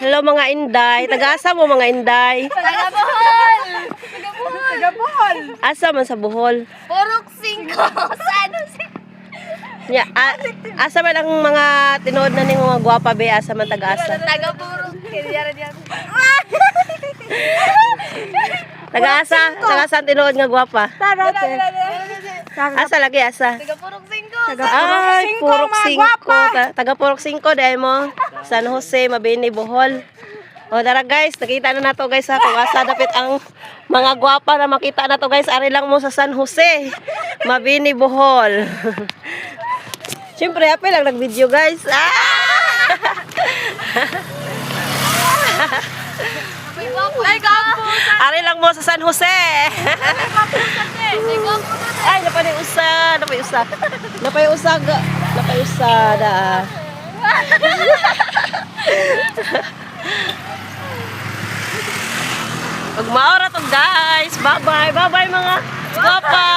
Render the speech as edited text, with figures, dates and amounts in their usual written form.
Hello mga Inday. Taga-asa mo mga Inday? Taga Bohol! Taga Bohol! Taga Bohol! Asa man sa Bohol? Purok 5! Saan? Ya, asa man ang mga tinood na ning mga gwapa be, asa man taga-asa? Taga Purok. Kaya diyan. Taga-asa, taga-asa ang tinood nga gwapa. Tara. Asa lagi asa? Taga Purok 5. Ay, Purok 5. Taga Purok 5 dahil mo. San Jose, Mabini, Bohol. O tara guys, nakita na nato guys ha, kung asa dapit ang mga gwapa na makita na to guys. Ari lang mo sa San Jose, Mabini, Bohol. Siyempre, happy lang nag-video guys. Ay, gapo! Ari lang mo sa San Jose. Ay, napay usa, napay usa. Napay usada. Magmaura to guys. Bye-bye. Bye-bye mga gwapa.